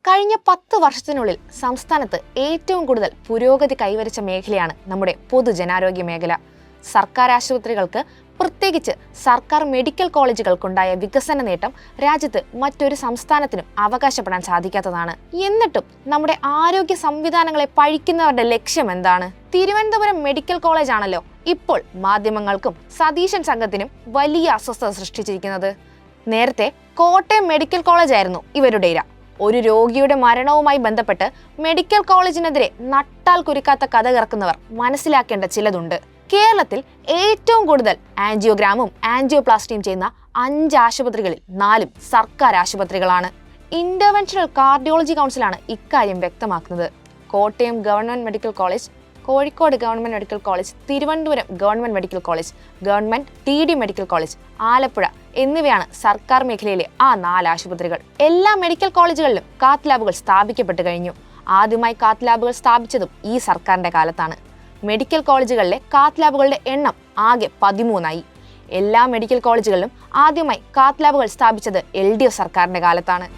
കഴിഞ്ഞ 10 വർഷത്തിനുള്ളിൽ സംസ്ഥാനത്ത് ഏറ്റവും കൂടുതൽ പുരോഗതി കൈവരിച്ച മേഖലയാണ് നമ്മുടെ പൊതുജനാരോഗ്യ മേഖല. സർക്കാർ ആശുപത്രികൾക്ക്, പ്രത്യേകിച്ച് സർക്കാർ മെഡിക്കൽ കോളേജുകൾക്കുണ്ടായ വികസന നേട്ടം രാജ്യത്ത് മറ്റൊരു സംസ്ഥാനത്തിനും അവകാശപ്പെടാൻ സാധിക്കാത്തതാണ്. എന്നിട്ടും നമ്മുടെ ആരോഗ്യ സംവിധാനങ്ങളെ പഴിക്കുന്നവരുടെ ലക്ഷ്യം എന്താണ്? തിരുവനന്തപുരം മെഡിക്കൽ കോളേജ് ആണല്ലോ ഇപ്പോൾ മാധ്യമങ്ങൾക്കും സതീശൻ സംഘത്തിനും വലിയ അസ്വസ്ഥത സൃഷ്ടിച്ചിരിക്കുന്നത്. നേരത്തെ കോട്ടയം മെഡിക്കൽ കോളേജ് ആയിരുന്നു ഇവരുടെ ഇര. ഒരു രോഗിയുടെ മരണവുമായി ബന്ധപ്പെട്ട് മെഡിക്കൽ കോളേജിനെതിരെ നട്ടാൽ കുരുക്കാത്ത കഥ കറക്കുന്നവർ മനസ്സിലാക്കേണ്ട ചിലതുണ്ട്. കേരളത്തിൽ ഏറ്റവും കൂടുതൽ ആൻജിയോഗ്രാമും ആൻജിയോപ്ലാസ്റ്റിയും ചെയ്യുന്ന 5 ആശുപത്രികളിൽ 4 സർക്കാർ ആശുപത്രികളാണ്. ഇന്റർവെൻഷണൽ കാർഡിയോളജി കൗൺസിലാണ് ഇക്കാര്യം വ്യക്തമാക്കുന്നത്. Kottayam government medical college, Kozhikode government medical college, Thiruvananthapuram government medical college, government TD medical college, Alappuzha എന്നിവയാണ് സർക്കാർ മേഖലയിലെ ആ 4 ആശുപത്രികൾ. എല്ലാ മെഡിക്കൽ കോളേജുകളിലും കാത്ത് ലാബുകൾ സ്ഥാപിക്കപ്പെട്ടു കഴിഞ്ഞു. ആദ്യമായി കാത്ത് ലാബുകൾ സ്ഥാപിച്ചതും ഈ സർക്കാരിന്റെ കാലത്താണ്. മെഡിക്കൽ കോളേജുകളിലെ കാത്ത് ലാബുകളുടെ എണ്ണം ആകെ 13ആയി. എല്ലാ മെഡിക്കൽ കോളേജുകളിലും ആദ്യമായി കാത്ത് ലാബുകൾ സ്ഥാപിച്ചത് LDF സർക്കാരിന്റെ കാലത്താണ്.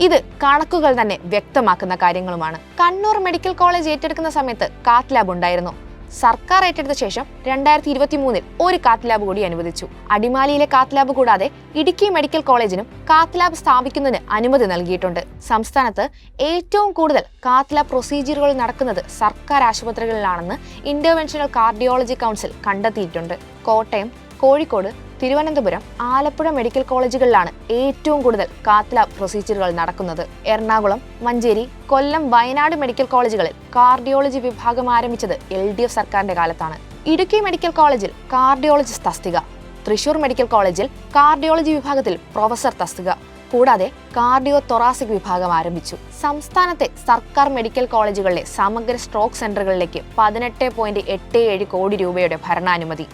ഇത് കണക്കുകൾ തന്നെ വ്യക്തമാക്കുന്ന കാര്യങ്ങളുമാണ്. കണ്ണൂർ മെഡിക്കൽ കോളേജ് ഏറ്റെടുക്കുന്ന സമയത്ത് കാത്ത് ലാബ് ഉണ്ടായിരുന്നു. സർക്കാർ ഏറ്റെടുത്ത ശേഷം 2023 ഒരു കാത്ത് ലാബ് കൂടി അനുവദിച്ചു. അടിമാലിയിലെ കാത്ത് ലാബ് കൂടാതെ ഇടുക്കി മെഡിക്കൽ കോളേജിനും കാത്ത് ലാബ് സ്ഥാപിക്കുന്നതിന് അനുമതി നൽകിയിട്ടുണ്ട്. സംസ്ഥാനത്ത് ഏറ്റവും കൂടുതൽ കാത്ത് ലാബ് പ്രൊസീജിയറുകൾ നടക്കുന്നത് സർക്കാർ ആശുപത്രികളിലാണെന്ന് ഇന്റർവെൻഷണൽ കാർഡിയോളജി കൗൺസിൽ കണ്ടെത്തിയിട്ടുണ്ട്. കോട്ടയം, കോഴിക്കോട്, തിരുവനന്തപുരം, ആലപ്പുഴ മെഡിക്കൽ കോളേജുകളിലാണ് ഏറ്റവും കൂടുതൽ കാത്ത് ലാബ് പ്രൊസീജിയറുകൾ നടക്കുന്നത്. എറണാകുളം, മഞ്ചേരി, കൊല്ലം, വയനാട് മെഡിക്കൽ കോളേജുകളിൽ കാർഡിയോളജി വിഭാഗം ആരംഭിച്ചത് LDF സർക്കാരിന്റെ കാലത്താണ്. ഇടുക്കി മെഡിക്കൽ കോളേജിൽ കാർഡിയോളജിസ്റ്റ് തസ്തിക, തൃശൂർ മെഡിക്കൽ കോളേജിൽ കാർഡിയോളജി വിഭാഗത്തിൽ പ്രൊഫസർ തസ്തിക, കൂടാതെ കാർഡിയോ തൊറാസിക് വിഭാഗം ആരംഭിച്ചു. സംസ്ഥാനത്തെ സർക്കാർ മെഡിക്കൽ കോളേജുകളിലെ സമഗ്ര സ്ട്രോക്ക് സെന്ററുകളിലേക്ക് 18.87 കോടി രൂപയുടെ ഭരണാനുമതി.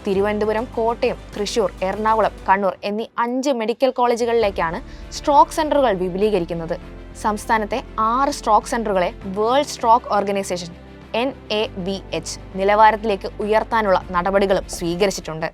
തിരുവനന്തപുരം, കോട്ടയം, തൃശൂർ, എറണാകുളം, കണ്ണൂർ എന്നീ 5 മെഡിക്കൽ കോളേജുകളിലേക്കാണ് സ്ട്രോക്ക് സെന്ററുകൾ വിപുലീകരിക്കുന്നത്. സംസ്ഥാനത്തെ 6 സ്ട്രോക്ക് സെന്ററുകളെ വേൾഡ് സ്ട്രോക്ക് ഓർഗനൈസേഷൻ NABH നിലവാരത്തിലേക്ക് ഉയർത്താനുള്ള നടപടികളും സ്വീകരിച്ചിട്ടുണ്ട്.